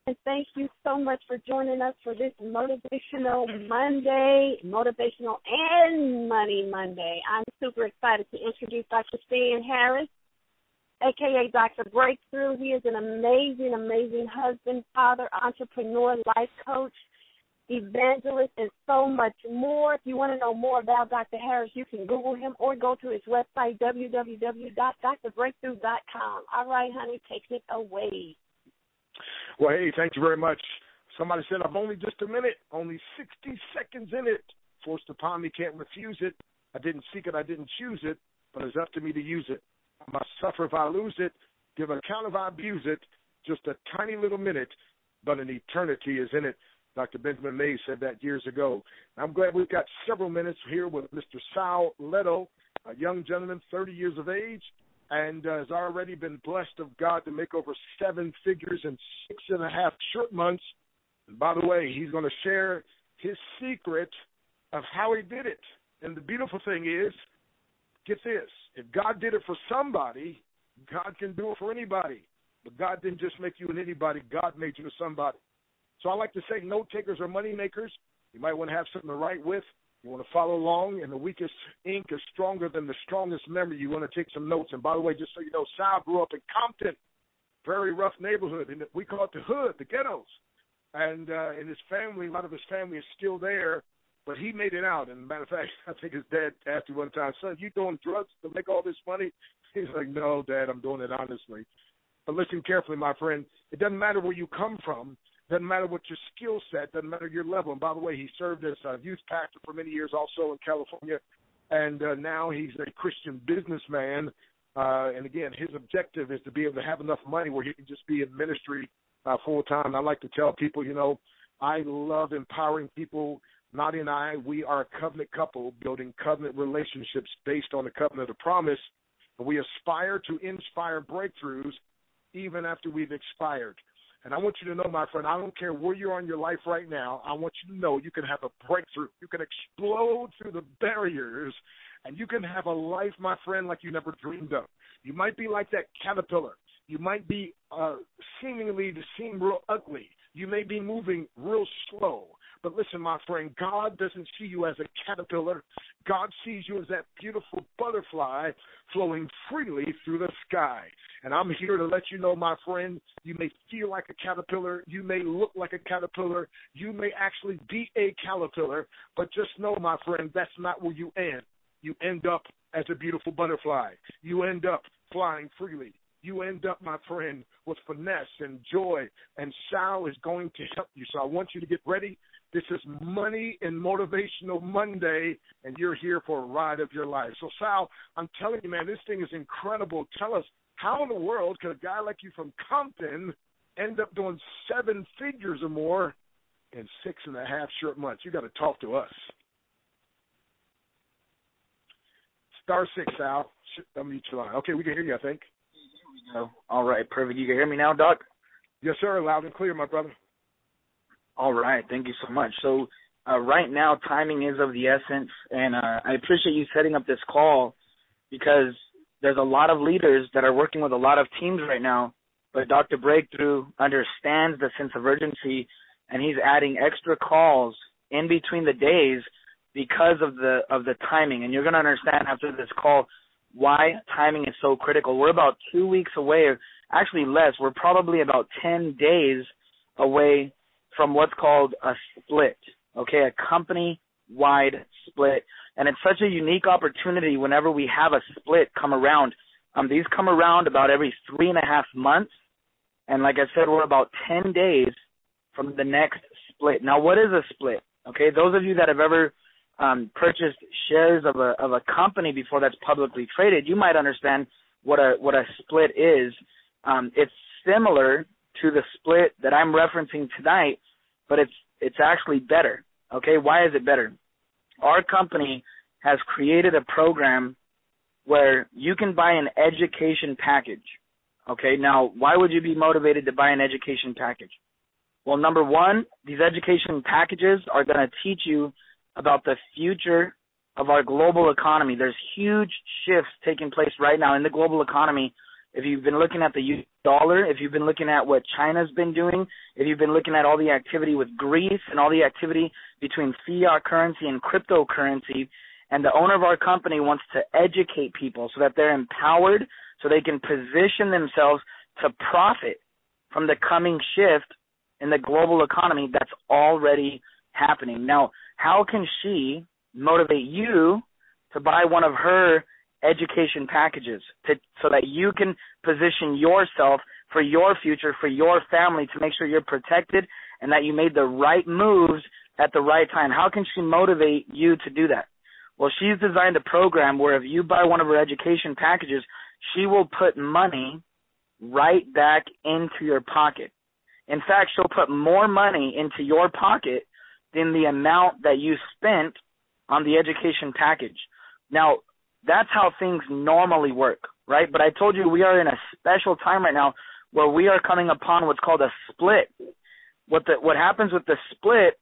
And thank you so much for joining us for this Motivational Monday, Motivational and Money Monday. I'm super excited to introduce Dr. Stan Harris, a.k.a. Dr. Breakthrough. He is an amazing, amazing husband, father, entrepreneur, life coach, evangelist, and so much more. If you want to know more about Dr. Harris, you can Google him or go to his website, www.drbreakthrough.com. All right, honey, take it away. Well, hey, thank you very much. Somebody said I've only just a minute, only 60 seconds in it. Forced upon me, can't refuse it. I didn't seek it, I didn't choose it, but it's up to me to use it. I must suffer if I lose it, give an account if I abuse it. Just a tiny little minute, but an eternity is in it. Dr. Benjamin Mays said that years ago. I'm glad we've got several minutes here with Mr. Sal Leto, a young gentleman, 30 years of age, and has already been blessed of God to make over 7 figures in 6.5 short months. And by the way, he's going to share his secret of how he did it. And the beautiful thing is, get this, if God did it for somebody, God can do it for anybody. But God didn't just make you an anybody, God made you somebody. So I like to say note takers are money makers. You might want to have something to write with. You want to follow along, and the weakest ink is stronger than the strongest memory. You want to take some notes. And by the way, just so you know, Sal grew up in Compton, very rough neighborhood. And we call it the hood, the ghettos. And in his family, a lot of his family is still there, but he made it out. And matter of fact, I think his dad asked him one time, son, you doing drugs to make all this money? He's like, no, Dad, I'm doing it honestly. But listen carefully, my friend. It doesn't matter where you come from. Doesn't matter what your skill set, doesn't matter your level. And by the way, he served as a youth pastor for many years also in California, and now he's a Christian businessman. And again, his objective is to be able to have enough money where he can just be in ministry full time. And I like to tell people, you know, I love empowering people. Nadia and I, we are a covenant couple building covenant relationships based on the covenant of promise. And we aspire to inspire breakthroughs even after we've expired. And I want you to know, my friend, I don't care where you are in your life right now. I want you to know you can have a breakthrough. You can explode through the barriers, and you can have a life, my friend, like you never dreamed of. You might be like that caterpillar. You might be seemingly to seem real ugly. You may be moving real slow. But listen, my friend, God doesn't see you as a caterpillar. God sees you as that beautiful butterfly flowing freely through the sky. And I'm here to let you know, my friend, you may feel like a caterpillar. You may look like a caterpillar. You may actually be a caterpillar. But just know, my friend, that's not where you end. You end up as a beautiful butterfly. You end up flying freely. You end up, my friend, with finesse and joy. And Sal is going to help you. So I want you to get ready. This is Money and Motivational Monday, and you're here for a ride of your life. So, Sal, I'm telling you, man, this thing is incredible. Tell us, how in the world could a guy like you from Compton end up doing 7 figures or more in 6.5 short months? You got to talk to us. *6, Sal. Unmute your line. Okay, we can hear you, I think. Here we go. All right, perfect. You can hear me now, Doc? Yes, sir. Loud and clear, my brother. All right. Thank you so much. So right now, timing is of the essence, and I appreciate you setting up this call because there's a lot of leaders that are working with a lot of teams right now, but Dr. Breakthrough understands the sense of urgency, and he's adding extra calls in between the days because of the timing. And you're going to understand after this call why timing is so critical. We're about 2 weeks away, or actually less. We're probably about 10 days away from what's called a split, okay, a company-wide split. And it's such a unique opportunity whenever we have a split come around. These come around about every 3.5 months. And like I said, we're about 10 days from the next split. Now, what is a split? Okay, those of you that have ever purchased shares of a company before that's publicly traded, you might understand what a split is. It's similar to the split that I'm referencing tonight, but it's actually better. Okay, why is it better? Our company has created a program where you can buy an education package. Okay, now why would you be motivated to buy an education package? Well, number one, these education packages are going to teach you about the future of our global economy. There's huge shifts taking place right now in the global economy if you've been looking at the US dollar, if you've been looking at what China's been doing, if you've been looking at all the activity with Greece and all the activity between fiat currency and cryptocurrency, and the owner of our company wants to educate people so that they're empowered so they can position themselves to profit from the coming shift in the global economy that's already happening. Now, how can she motivate you to buy one of her education packages so that you can position yourself for your future, for your family, to make sure you're protected and that you made the right moves at the right time? How can she motivate you to do that? Well, she's designed a program where if you buy one of her education packages, she will put money right back into your pocket. In fact, she'll put more money into your pocket than the amount that you spent on the education package. Now, that's how things normally work, right? But I told you we are in a special time right now where we are coming upon what's called a split. What happens with the split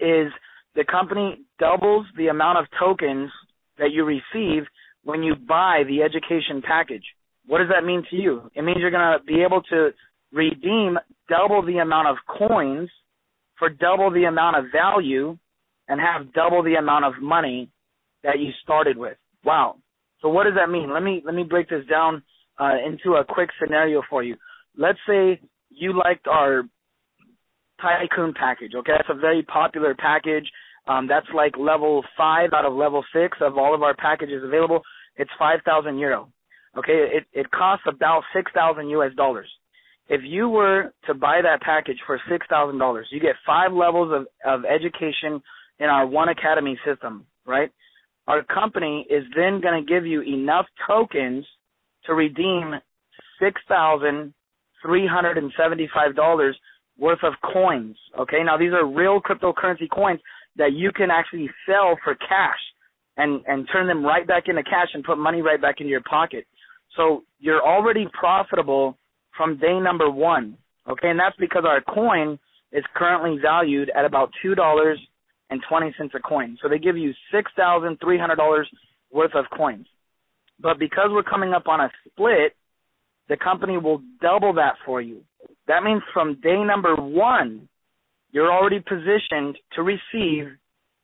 is the company doubles the amount of tokens that you receive when you buy the education package. What does that mean to you? It means you're going to be able to redeem double the amount of coins for double the amount of value and have double the amount of money that you started with. Wow. So what does that mean? Let me break this down into a quick scenario for you. Let's say you liked our Tycoon package, okay? That's a very popular package. That's like level 5 out of level 6 of all of our packages available. It's 5,000 euro, okay? It costs about $6,000 US. If you were to buy that package for $6,000, you get 5 levels of education in our One Academy system, right? Our company is then going to give you enough tokens to redeem $6,375 worth of coins, okay? Now, these are real cryptocurrency coins that you can actually sell for cash and turn them right back into cash and put money right back into your pocket. So you're already profitable from day number 1, okay? And that's because our coin is currently valued at about $2.20 a coin. So they give you $6,300 worth of coins. But because we're coming up on a split, the company will double that for you. That means from day number 1, you're already positioned to receive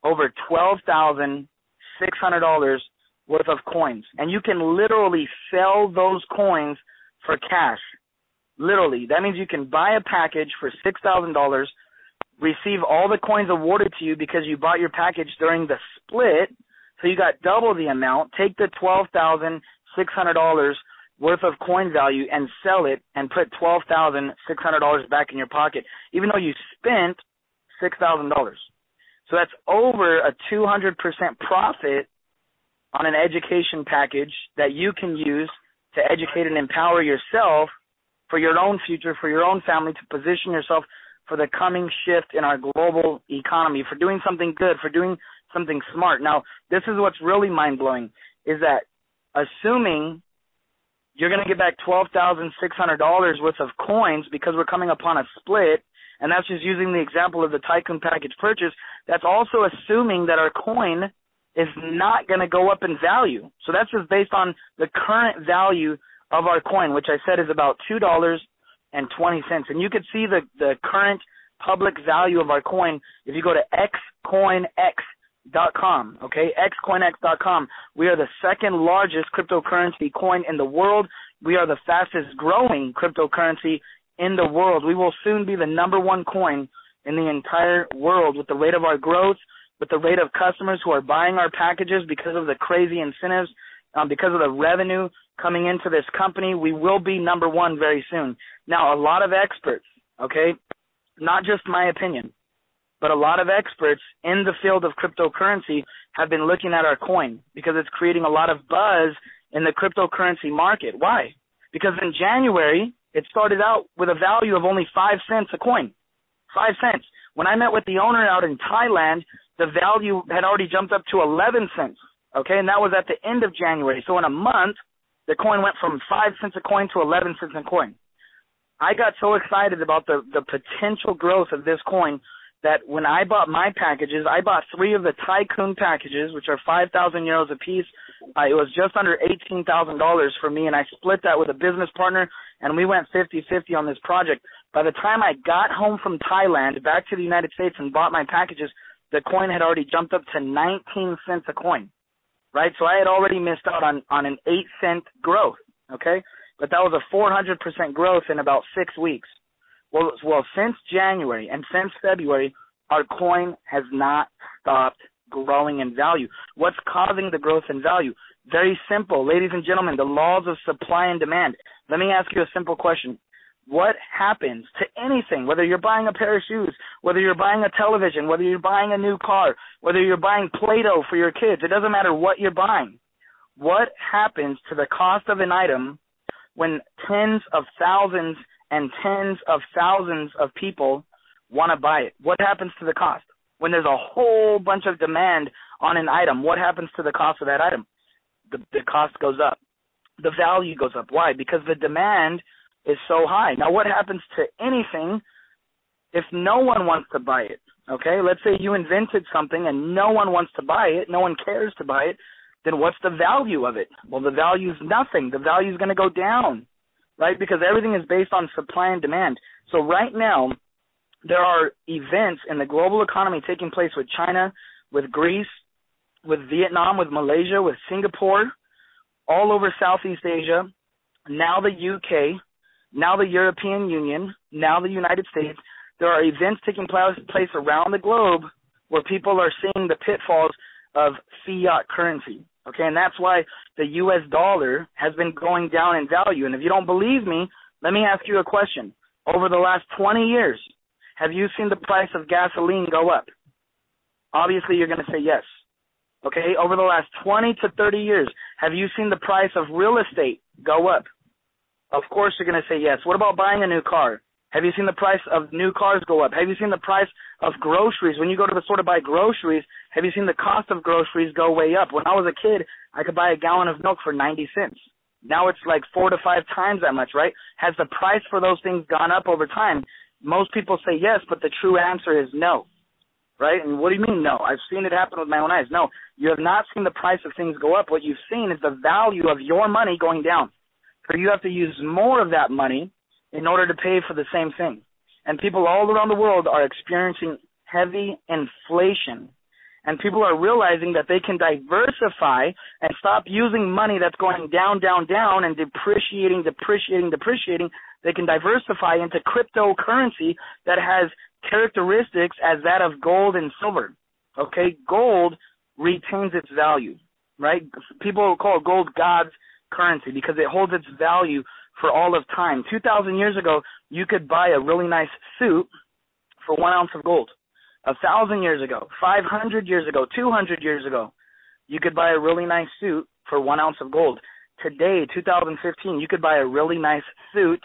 over $12,600 worth of coins. And you can literally sell those coins for cash. Literally. That means you can buy a package for $6,000, receive all the coins awarded to you because you bought your package during the split, so you got double the amount, take the $12,600 worth of coin value and sell it and put $12,600 back in your pocket, even though you spent $6,000. So that's over a 200% profit on an education package that you can use to educate and empower yourself for your own future, for your own family, to position yourself for the coming shift in our global economy, for doing something good, for doing something smart. Now, this is what's really mind-blowing, is that assuming you're going to get back $12,600 worth of coins because we're coming upon a split, and that's just using the example of the Tycoon package purchase, that's also assuming that our coin is not going to go up in value. So that's just based on the current value of our coin, which I said is about $2.20. And you can see the current public value of our coin if you go to xcoinx.com, okay, xcoinx.com. We are the second largest cryptocurrency coin in the world. We are the fastest growing cryptocurrency in the world. We will soon be the number 1 coin in the entire world with the rate of our growth, with the rate of customers who are buying our packages because of the crazy incentives, because of the revenue coming into this company. We will be number 1 very soon. Now, a lot of experts, okay, not just my opinion, but a lot of experts in the field of cryptocurrency have been looking at our coin because it's creating a lot of buzz in the cryptocurrency market. Why? Because in January, it started out with a value of only 5 cents a coin. 5 cents. When I met with the owner out in Thailand, the value had already jumped up to 11 cents, okay, and that was at the end of January. So in a month, the coin went from 5 cents a coin to 11 cents a coin. I got so excited about the potential growth of this coin that when I bought my packages, I bought 3 of the Tycoon packages, which are 5,000 euros a piece, It was just under $18,000 for me, and I split that with a business partner, and we went 50-50 on this project. By the time I got home from Thailand, back to the United States and bought my packages, the coin had already jumped up to 19 cents a coin, right? So I had already missed out on an 8-cent growth, okay? But that was a 400% growth in about 6 weeks. Well, since January and since February, our coin has not stopped growing in value. What's causing the growth in value? Very simple. Ladies and gentlemen, the laws of supply and demand. Let me ask you a simple question. What happens to anything, whether you're buying a pair of shoes, whether you're buying a television, whether you're buying a new car, whether you're buying Play-Doh for your kids, it doesn't matter what you're buying. What happens to the cost of an item when tens of thousands and tens of thousands of people want to buy it? What happens to the cost? When there's a whole bunch of demand on an item, what happens to the cost of that item? The cost goes up. The value goes up. Why? Because the demand is so high. Now, what happens to anything if no one wants to buy it? Okay, let's say you invented something and no one wants to buy it, no one cares to buy it, then what's the value of it? Well, the value is nothing. The value is going to go down, right? Because everything is based on supply and demand. So right now, there are events in the global economy taking place with China, with Greece, with Vietnam, with Malaysia, with Singapore, all over Southeast Asia, now the UK, now the European Union, now the United States. There are events taking place around the globe where people are seeing the pitfalls of fiat currency, okay? And that's why the U.S. dollar has been going down in value. And if you don't believe me, let me ask you a question. Over the last 20 years, have you seen the price of gasoline go up? Obviously, you're going to say yes. Okay, over the last 20 to 30 years, have you seen the price of real estate go up? Of course, you're going to say yes. What about buying a new car? Have you seen the price of new cars go up? Have you seen the price of groceries? When you go to the store to buy groceries, have you seen the cost of groceries go way up? When I was a kid, I could buy a gallon of milk for 90 cents. Now it's like 4 to 5 times that much, right? Has the price for those things gone up over time? Most people say yes, but the true answer is no, right? And what do you mean no? I've seen it happen with my own eyes. No, you have not seen the price of things go up. What you've seen is the value of your money going down. So you have to use more of that money in order to pay for the same thing. And people all around the world are experiencing heavy inflation. And people are realizing that they can diversify and stop using money that's going down, down, down and depreciating. They can diversify into cryptocurrency that has characteristics as that of gold and silver. Okay, gold retains its value, right? People call gold God's currency because it holds its value for all of time. 2,000 years ago, you could buy a really nice suit for 1 ounce of gold. 1,000 years ago, 500 years ago, 200 years ago, you could buy a really nice suit for 1 ounce of gold. Today, 2015, you could buy a really nice suit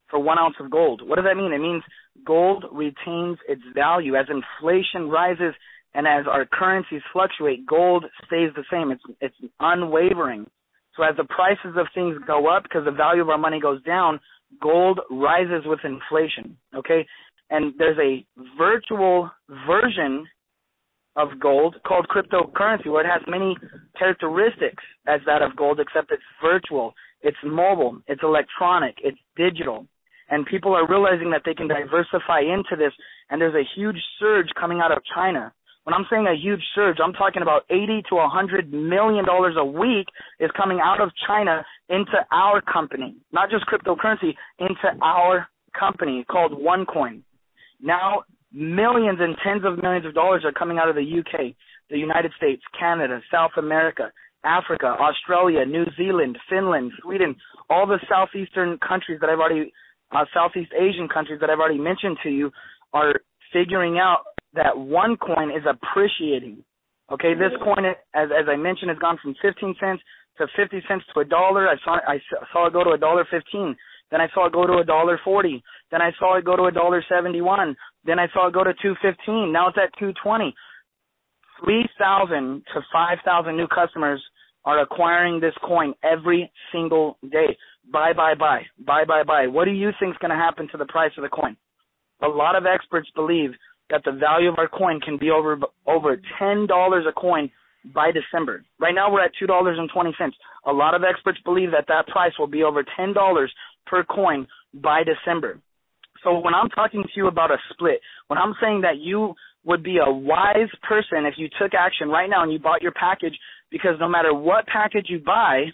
for 1 ounce of gold. What does that mean? It means gold retains its value. As inflation rises and as our currencies fluctuate, gold stays the same. It's unwavering. So as the prices of things go up because the value of our money goes down, gold rises with inflation, okay? And there's a virtual version of gold called cryptocurrency where it has many characteristics as that of gold, except it's virtual, it's mobile, it's electronic, it's digital. And people are realizing that they can diversify into this, and there's a huge surge coming out of China. When I'm saying a huge surge, I'm talking about $80 to $100 million a week is coming out of China into our company, not just cryptocurrency, into our company called OneCoin. Now, millions and tens of millions of dollars are coming out of the UK, the United States, Canada, South America, Africa, Australia, New Zealand, Finland, Sweden, all the southeastern countries that Southeast Asian countries that I've already mentioned to you are figuring out that OneCoin is appreciating. Okay, this coin, as I mentioned, has gone from 15 cents to 50 cents to $1. I saw it go to $1.15. Then I saw it go to $1.40. Then I saw it go to $1.71. Then I saw it go to $2.15. Now it's at $2.20. 3,000 to 5,000 new customers are acquiring this coin every single day. Buy. What do you think is going to happen to the price of the coin? A lot of experts believe that the value of our coin can be over $10 a coin by December. Right now we're at $2.20. A lot of experts believe that price will be over $10 per coin by December. So when I'm talking to you about a split, when I'm saying that you would be a wise person if you took action right now and you bought your package, because no matter what package you buy,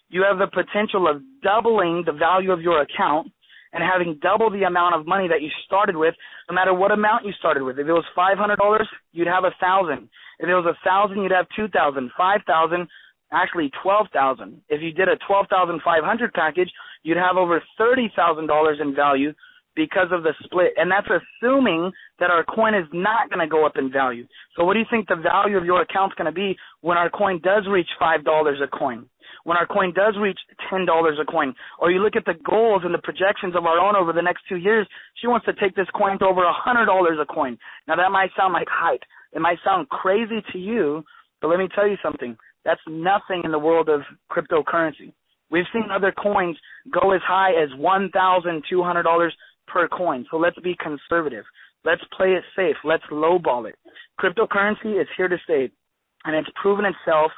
you have the potential of doubling the value of your account and having double the amount of money that you started with, no matter what amount you started with. If it was $500, you'd have $1,000. If it was $1,000, you'd have $2,000, $5,000, actually $12,000. If you did a $12,500 package, you'd have over $30,000 in value because of the split. And that's assuming that our coin is not going to go up in value. So what do you think the value of your account's going to be when our coin does reach $5 a coin? When our coin does reach $10 a coin? Or you look at the goals and the projections of our own over the next 2 years, she wants to take this coin to over $100 a coin. Now that might sound like hype. It might sound crazy to you, but let me tell you something. That's nothing in the world of cryptocurrency. We've seen other coins go as high as $1,200 per coin. So let's be conservative. Let's play it safe. Let's lowball it. Cryptocurrency is here to stay, and it's proven itself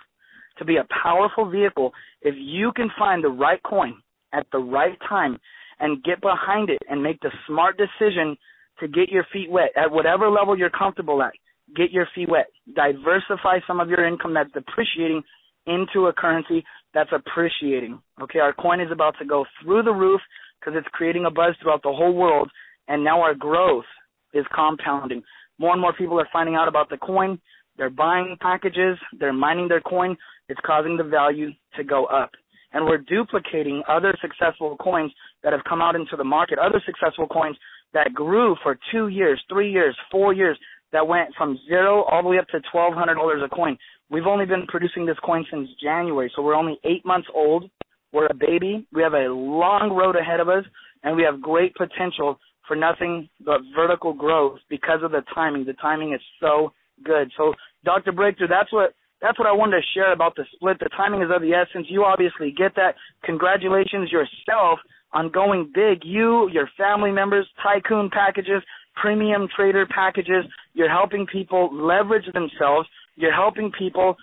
to be a powerful vehicle if you can find the right coin at the right time and get behind it and make the smart decision to get your feet wet at whatever level you're comfortable at. Get your feet wet. Diversify some of your income that's depreciating into a currency that's appreciating. Okay, our coin is about to go through the roof because it's creating a buzz throughout the whole world, and now our growth is compounding. More and more people are finding out about the coin. They're buying packages. They're mining their coin. It's causing the value to go up. And we're duplicating other successful coins that have come out into the market, other successful coins that grew for 2 years, 3 years, 4 years, that went from zero all the way up to $1,200 a coin. We've only been producing this coin since January, so we're only 8 months old. We're a baby. We have a long road ahead of us, and we have great potential for nothing but vertical growth because of the timing. The timing is so good. So, Dr. Breakthrough, that's what I wanted to share about the split. The timing is of the essence. You obviously get that. Congratulations yourself on going big. You, your family members, tycoon packages, premium trader packages. You're helping people leverage themselves. You're helping people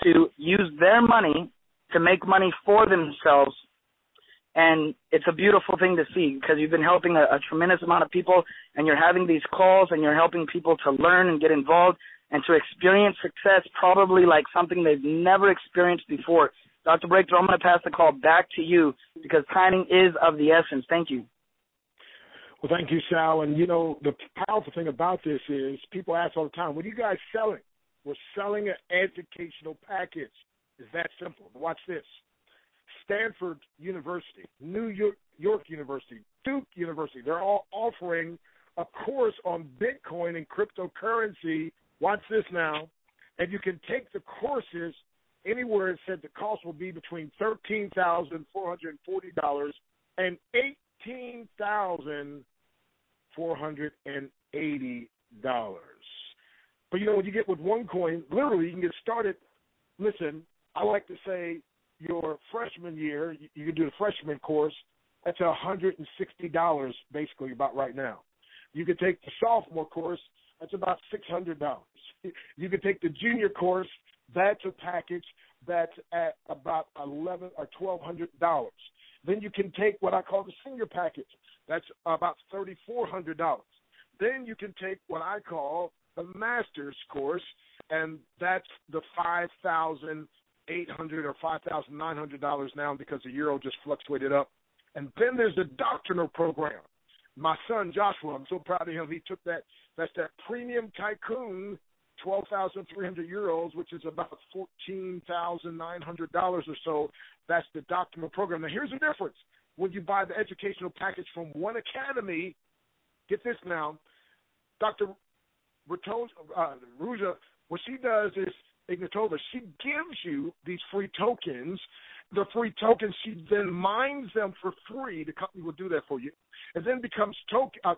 to use their money to make money for themselves. And it's a beautiful thing to see because you've been helping a tremendous amount of people, and you're having these calls, and you're helping people to learn and get involved and to experience success probably like something they've never experienced before. Dr. Breakthrough, I'm going to pass the call back to you because timing is of the essence. Thank you. Well, thank you, Sal. And, you know, the powerful thing about this is people ask all the time, what are you guys selling? We're selling an educational package. It's that simple. Watch this. Stanford University, New York University, Duke University, they're all offering a course on Bitcoin and cryptocurrency. Watch this now. And you can take the courses anywhere. It said the cost will be between $13,440 and $18,480. But, you know, when you get with one coin, literally you can get started. Listen, I like to say your freshman year, you can do the freshman course. That's $160 basically about right now. You could take the sophomore course. That's about $600. You could take the junior course. That's a package that's at about $1,100 or $1,200. Then you can take what I call the senior package. That's about $3,400. Then you can take what I call the master's course, and that's the $5,800 or $5,900 now because the euro just fluctuated up. And then there's the doctrinal program. My son Joshua, I'm so proud of him. He took that. That's that premium tycoon, 12,300 euros, which is about $14,900 or so. That's the doctrinal program. Now here's the difference. When you buy the educational package from one academy, get this now, Dr. Ruja, what she does is, Ignatova, she gives you these free tokens. The free tokens, she then mines them for free. The company will do that for you. And then becomes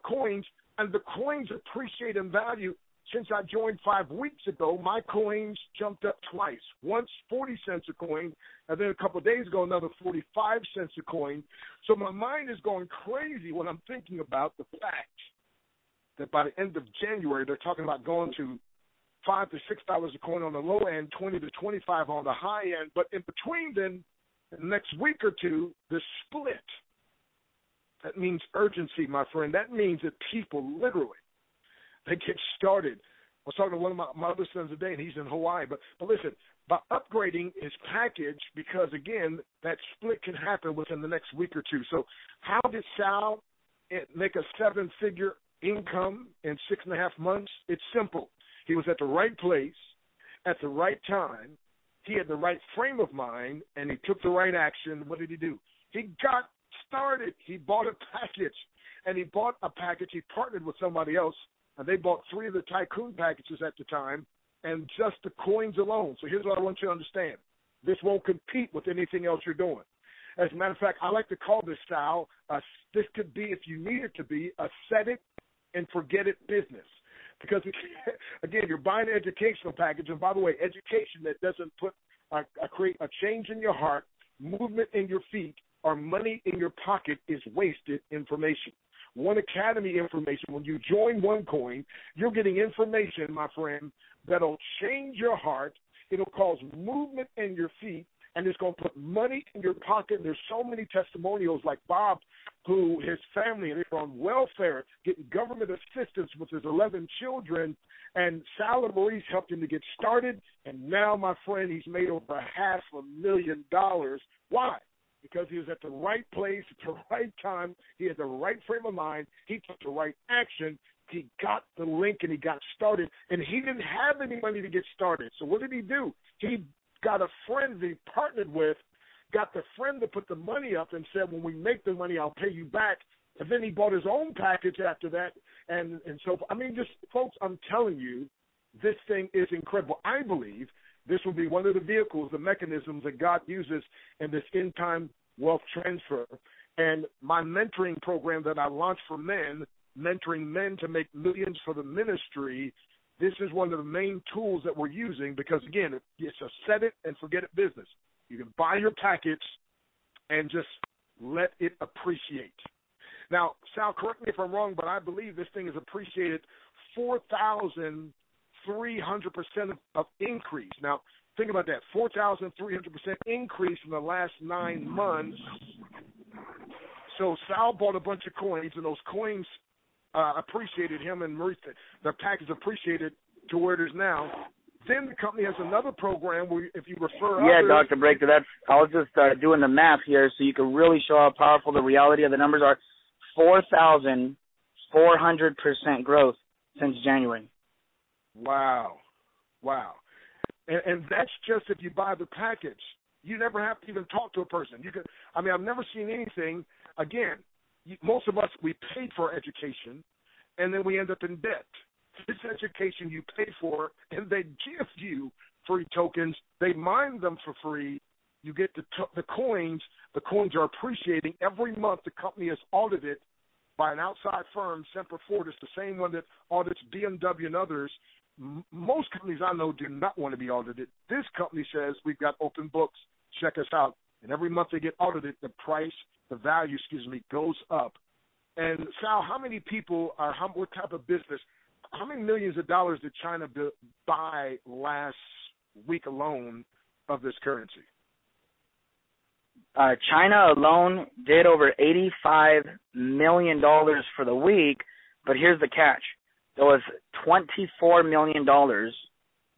coins, and the coins appreciate in value. Since I joined 5 weeks ago, my coins jumped up twice. Once 40 cents a coin, and then a couple of days ago, another 45 cents a coin. So my mind is going crazy when I'm thinking about the fact that by the end of January, they're talking about going to $5 to $6 a coin on the low end, 20 to 25 on the high end. But in between then, the next week or two, the split. That means urgency, my friend. That means that people literally, they get started. I was talking to one of my other sons today, and he's in Hawaii. But listen, by upgrading his package, because, again, that split can happen within the next week or two. So how did Sal make a seven-figure income in 6.5 months? It's simple. He was at the right place at the right time. He had the right frame of mind, and he took the right action. What did he do? He got started. He bought a package, and he bought a package. He partnered with somebody else, and they bought 3 of the Tycoon packages at the time, and just the coins alone. So here's what I want you to understand. This won't compete with anything else you're doing. As a matter of fact, I like to call this style, this could be, if you need it to be, a set it and forget it business. Because, again, you're buying an educational package, and by the way, education that doesn't put create a change in your heart, movement in your feet, or money in your pocket is wasted information. One Academy information, when you join OneCoin, you're getting information, my friend, that'll change your heart. It'll cause movement in your feet, and it's going to put money in your pocket. There's so many testimonials like Bob, who his family, they're on welfare, getting government assistance with his 11 children, and Sal and Maurice helped him to get started, and now, my friend, he's made over $500,000. Why? Because he was at the right place at the right time. He had the right frame of mind. He took the right action. He got the link, and he got started, and he didn't have any money to get started. So what did he do? He got a friend that he partnered with, got the friend to put the money up and said, when we make the money, I'll pay you back. And then he bought his own package after that. And so, I mean, just, folks, I'm telling you, this thing is incredible. I believe this will be one of the vehicles, the mechanisms that God uses in this end-time wealth transfer. And my mentoring program that I launched for men, mentoring men to make millions for the ministry, this is one of the main tools that we're using because, again, it's a set it and forget it business. You can buy your package and just let it appreciate. Now, Sal, correct me if I'm wrong, but I believe this thing is appreciated 4,300% of increase. Now, think about that, 4,300% increase in the last 9 months. So Sal bought a bunch of coins, and those coins appreciated him, and Maurice, their package appreciated to where it is now. Then the company has another program where if you refer others. Dr. Breaker, I was just doing the math here so you can really show how powerful the reality of the numbers are. 4,400% growth since January. Wow. And that's just if you buy the package. You never have to even talk to a person. I've never seen anything. Again, most of us, we paid for education, and then we end up in debt. This education you pay for, and they give you free tokens. They mine them for free. You get the coins. The coins are appreciating. Every month the company is audited by an outside firm, Semper Fortis, the same one that audits BMW and others. Most companies I know do not want to be audited. This company says we've got open books. Check us out. And every month they get audited, the value, goes up. And Sal, how many people what type of business, how many millions of dollars did China buy last week alone of this currency? China alone did over $85 million for the week, but here's the catch. There was $24 million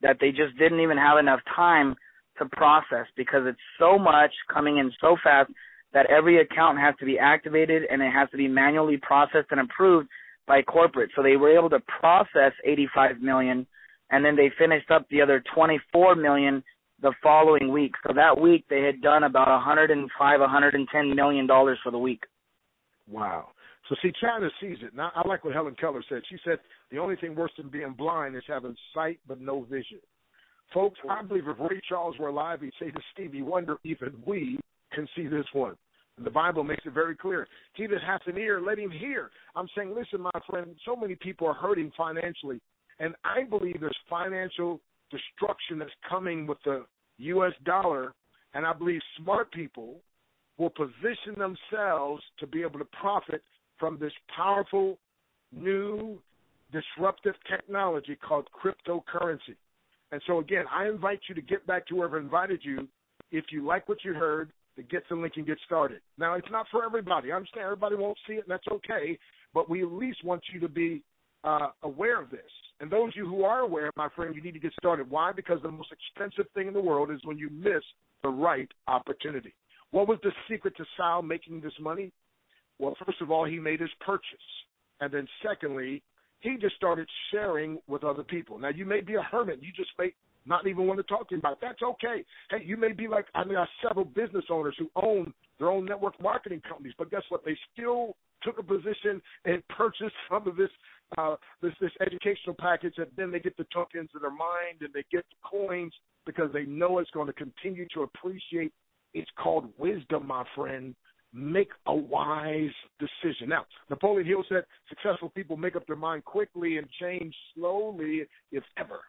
that they just didn't even have enough time to process because it's so much coming in so fast that every account has to be activated and it has to be manually processed and approved by corporate. So they were able to process $85 million, and then they finished up the other $24 million the following week. So that week they had done about $110 million for the week. Wow. So, see, China sees it. Now, I like what Helen Keller said. She said the only thing worse than being blind is having sight but no vision. Folks, I believe if Ray Charles were alive, he'd say to Stevie Wonder, even we can see this one. And the Bible makes it very clear. He that hath an ear, let him hear. I'm saying, listen, my friend, so many people are hurting financially, and I believe there's financial destruction that's coming with the U.S. dollar, and I believe smart people will position themselves to be able to profit from this powerful, new, disruptive technology called cryptocurrency. And so, again, I invite you to get back to whoever invited you. If you like what you heard, to get the link and get started. Now, it's not for everybody. I understand everybody won't see it, and that's okay, but we at least want you to be aware of this. And those of you who are aware, my friend, you need to get started. Why? Because the most expensive thing in the world is when you miss the right opportunity. What was the secret to Sal making this money? Well, first of all, he made his purchase. And then secondly, he just started sharing with other people. Now, you may be a hermit. You just may not even want to talk to him about it. That's okay. Hey, you may be like, I have several business owners who own their own network marketing companies, but guess what? They still took a position and purchased some of this this educational package, and then they get the tokens in their mind and they get the coins because they know it's going to continue to appreciate. It's called wisdom, my friend. Make a wise decision. Now, Napoleon Hill said successful people make up their mind quickly and change slowly, if ever.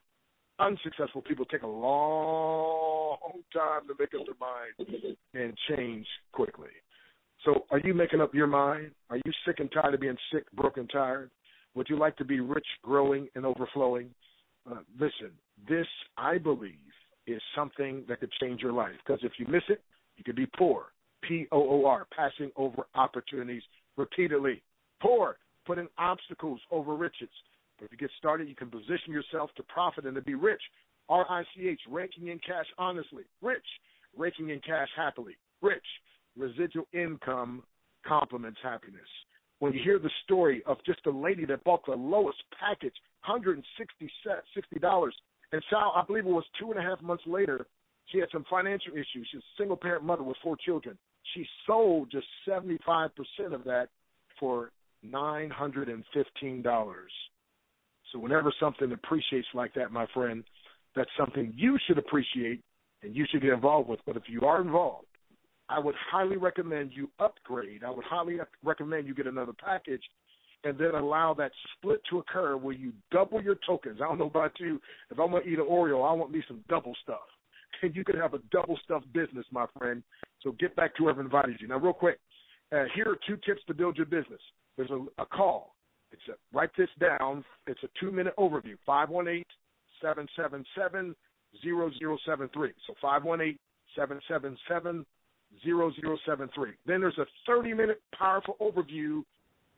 Unsuccessful people take a long time to make up their mind and change quickly. So are you making up your mind? Are you sick and tired of being sick, broken, tired? Would you like to be rich, growing, and overflowing? Listen, this, I believe, is something that could change your life. Because if you miss it, you could be poor, P-O-O-R, passing over opportunities repeatedly. Poor, putting obstacles over riches. But if you get started, you can position yourself to profit and to be rich. R-I-C-H, raking in cash honestly. Rich, raking in cash happily. Rich, residual income complements happiness. When you hear the story of just a lady that bought the lowest package, $160, and Sal, I believe it was 2.5 months later, she had some financial issues. She's a single-parent mother with 4 children. She sold just 75% of that for $915. So whenever something appreciates like that, my friend, that's something you should appreciate and you should get involved with. But if you are involved, I would highly recommend you upgrade. I would highly recommend you get another package and then allow that split to occur where you double your tokens. I don't know about you. If I'm going to eat an Oreo, I want me some double stuff. And you can have a double stuffed business, my friend. So get back to whoever invited you. Now, real quick, here are 2 tips to build your business. There's a call. Write this down. It's a 2-minute overview, 518-777-0073. So 518-777-0073. Then there's a 30-minute powerful overview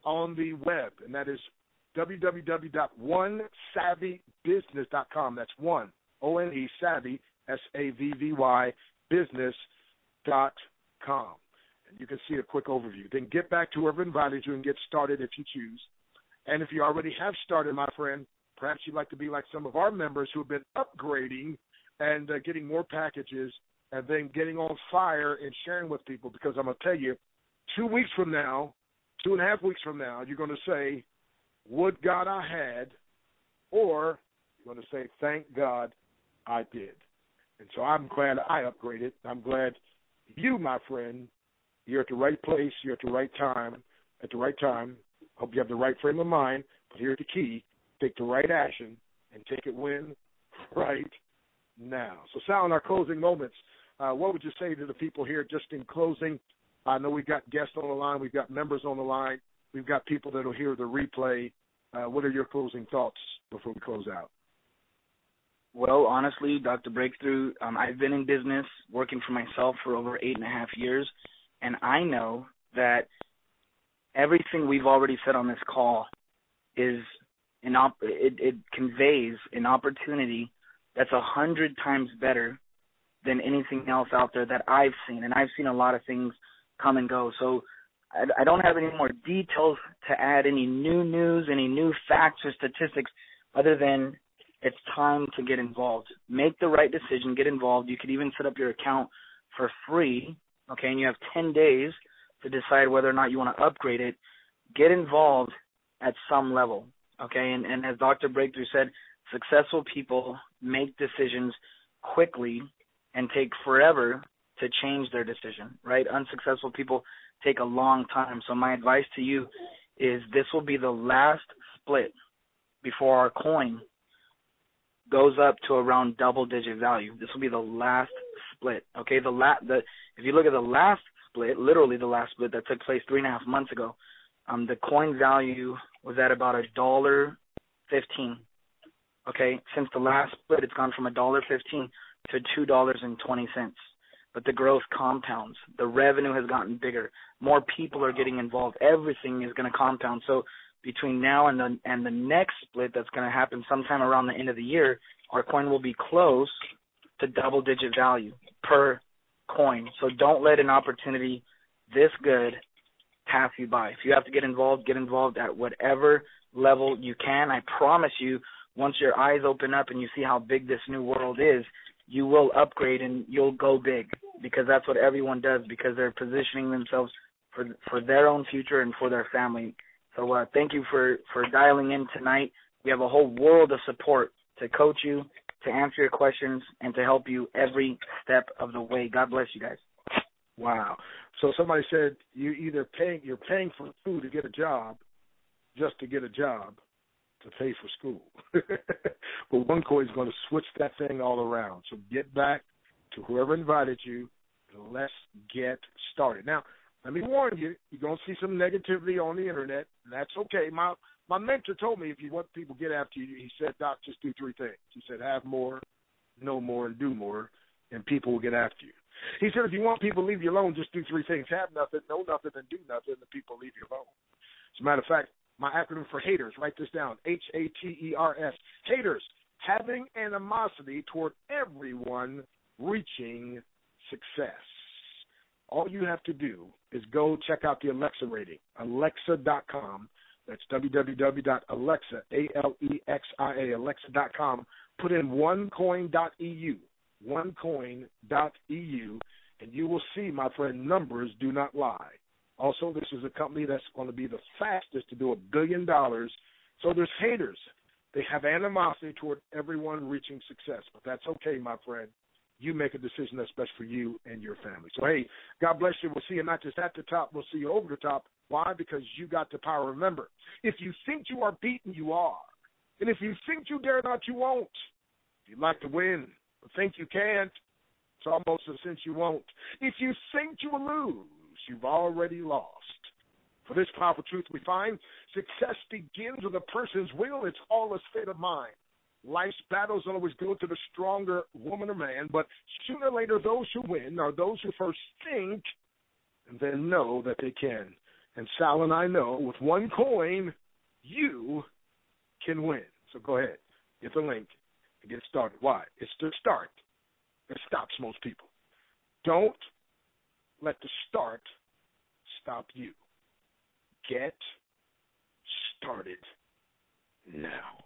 on the web, and that is www.onesavvybusiness.com. That's one, O-N-E, savvy, S-A-V-V-Y, business.com. And you can see a quick overview. Then get back to whoever invited you and get started if you choose. And if you already have started, my friend, perhaps you'd like to be like some of our members who have been upgrading and getting more packages and then getting on fire and sharing with people, because I'm going to tell you, 2 weeks from now, 2.5 weeks from now, you're going to say, would God I had, or you're going to say, thank God I did. And so I'm glad I upgraded. I'm glad you, my friend, you're at the right place, you're at the right time, at the right time. Hope you have the right frame of mind, but here's the key. Take the right action and take it when? Right now. So, Sal, in our closing moments, what would you say to the people here just in closing? I know we've got guests on the line. We've got members on the line. We've got people that will hear the replay. What are your closing thoughts before we close out? Well, honestly, Dr. Breakthrough, I've been in business working for myself for over 8.5 years, and I know that everything we've already said on this call is it conveys an opportunity that's 100 times better than anything else out there that I've seen. And I've seen a lot of things come and go. So I don't have any more details to add, any new news, any new facts or statistics, other than it's time to get involved. Make the right decision, get involved. You could even set up your account for free, okay, and you have 10 days to decide whether or not you want to upgrade it. Get involved at some level, okay? And as Dr. Breakthrough said, successful people make decisions quickly and take forever to change their decision, right? Unsuccessful people take a long time. So my advice to you is this will be the last split before our coin goes up to around double-digit value. This will be the last split, okay? If you look at the last split, literally the last split that took place 3.5 months ago, the coin value was at about $1.20 $1.15. Okay, since the last split, it's gone from $1.15 to $2.20. But the growth compounds. The revenue has gotten bigger. More people are getting involved. Everything is going to compound. So between now and the next split that's going to happen sometime around the end of the year, our coin will be close to double-digit value per coin. So don't let an opportunity this good pass you by. If you have to get involved at whatever level you can. I promise you, once your eyes open up and you see how big this new world is, you will upgrade and you'll go big, because that's what everyone does, because they're positioning themselves for their own future and for their family. So thank you for dialing in tonight. We have a whole world of support to coach you, to answer your questions, and to help you every step of the way. God bless you guys. Wow. So somebody said you're paying for food to get a job, just to get a job to pay for school. But OneCoin is going to switch that thing all around. So get back to whoever invited you, and let's get started. Now, let me warn you, you're going to see some negativity on the internet, and that's okay. My mentor told me if you want people to get after you, he said, Doc, just do three things. He said, have more, know more, and do more, and people will get after you. He said, if you want people to leave you alone, just do three things. Have nothing, know nothing, and do nothing, and people leave you alone. As a matter of fact, my acronym for haters, write this down, HATERS, haters, having animosity toward everyone reaching success. All you have to do is go check out the Alexa rating, alexa.com. That's www.alexa, ALEXIA, alexa.com. Put in onecoin.eu, onecoin.eu, and you will see, my friend, numbers do not lie. Also, this is a company that's going to be the fastest to do $1 billion. So there's haters. They have animosity toward everyone reaching success. But that's okay, my friend. You make a decision that's best for you and your family. So, hey, God bless you. We'll see you not just at the top. We'll see you over the top. Why? Because you got the power. Remember, if you think you are beaten, you are. And if you think you dare not, you won't. If you'd like to win but think you can't, it's almost a cinch you won't. If you think you will lose, you've already lost. For this powerful truth we find, success begins with a person's will. It's all a state of mind. Life's battles don't always go to the stronger woman or man, but sooner or later those who win are those who first think and then know that they can. And Sal and I know with OneCoin, you can win. So go ahead, get the link and get started. Why? It's the start that stops most people. Don't let the start stop you. Get started now.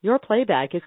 Your playback is